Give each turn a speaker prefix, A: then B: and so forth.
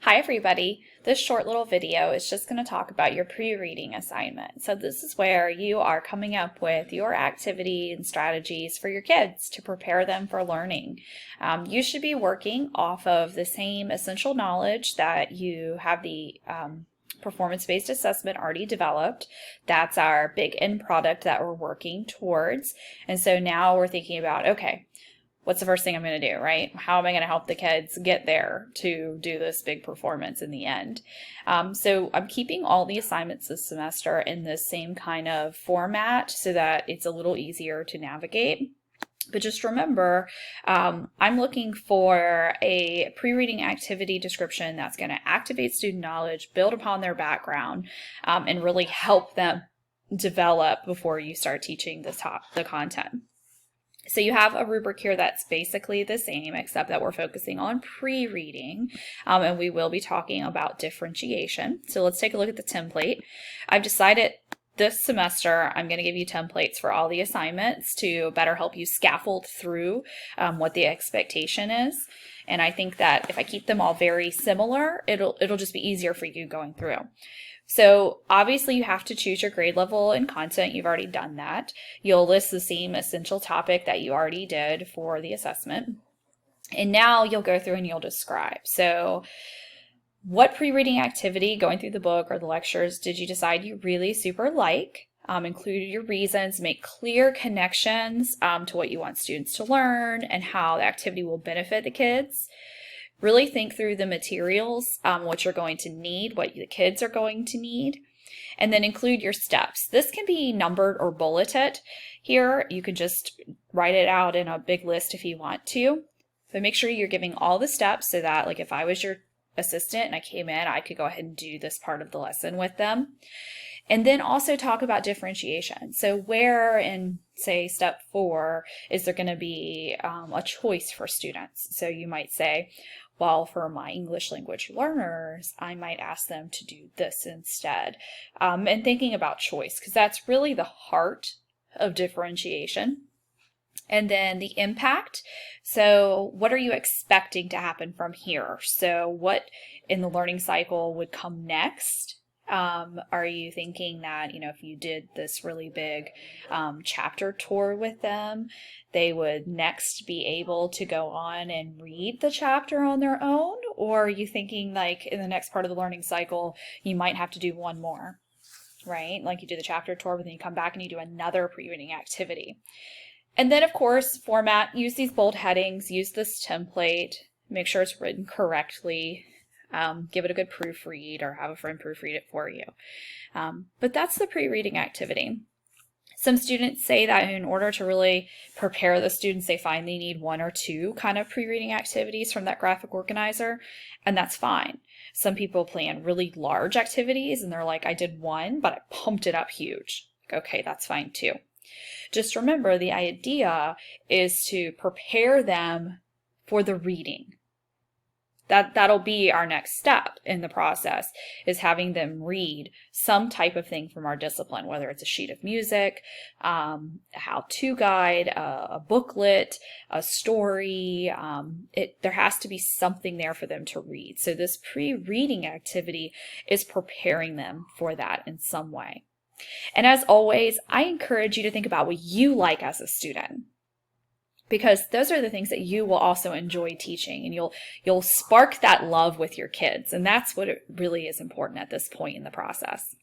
A: Hi everybody. This short little video is just going to talk about your pre-reading assignment. So this is where you are coming up with your activity and strategies for your kids to prepare them for learning. You should be working off of the same essential knowledge that you have the performance-based assessment already developed. That's our big end product that we're working towards. And so now we're thinking about, okay, what's the first thing I'm going to do, right? How am I going to help the kids get there to do this big performance in the end? So I'm keeping all the assignments this semester in the same kind of format so that it's a little easier to navigate. But just remember, I'm looking for a pre-reading activity description that's going to activate student knowledge, build upon their background, and really help them develop before you start teaching the content. So you have a rubric here that's basically the same, except that we're focusing on pre-reading, and we will be talking about differentiation. So let's take a look at the template. I've decided this semester I'm going to give you templates for all the assignments to better help you scaffold through what the expectation is. And I think that if I keep them all very similar, it'll just be easier for you going through. So obviously you have to choose your grade level and content. You've already done that. You'll list the same essential topic that you already did for the assessment. And now you'll go through and you'll describe. So what pre-reading activity going through the book or the lectures did you decide you really super like? Include your reasons, make clear connections to what you want students to learn and how the activity will benefit the kids. Really think through the materials, what you're going to need, what the kids are going to need, and then include your steps. This can be numbered or bulleted. Here, you can just write it out in a big list if you want to, but make sure you're giving all the steps so that, like, if I was your assistant and I came in, I could go ahead and do this part of the lesson with them. And then also talk about differentiation. So where in, say, step 4 is there going to be a choice for students? So you might say, well, for my English language learners, I might ask them to do this instead. And thinking about choice, because that's really the heart of differentiation. And then the impact. So what are you expecting to happen from here? So what in the learning cycle would come next? Are you thinking that, if you did this really big chapter tour with them, they would next be able to go on and read the chapter on their own? Or are you thinking like in the next part of the learning cycle, you might have to do one more, right? Like you do the chapter tour, but then you come back and you do another pre-reading activity. And then, of course, format, use these bold headings, use this template, make sure it's written correctly. Give it a good proofread or have a friend proofread it for you. But that's the pre-reading activity. Some students say that in order to really prepare the students, they find they need 1 or 2 kind of pre-reading activities from that graphic organizer, and that's fine. Some people plan really large activities and they're like, I did 1, but I pumped it up huge. Okay, that's fine too. Just remember, the idea is to prepare them for the reading. That'll be our next step in the process, is having them read some type of thing from our discipline, whether it's a sheet of music, a how-to guide, a booklet, a story. There has to be something there for them to read. So this pre-reading activity is preparing them for that in some way. And as always, I encourage you to think about what you like as a student, because those are the things that you will also enjoy teaching, and you'll spark that love with your kids, and that's what it really is important at this point in the process.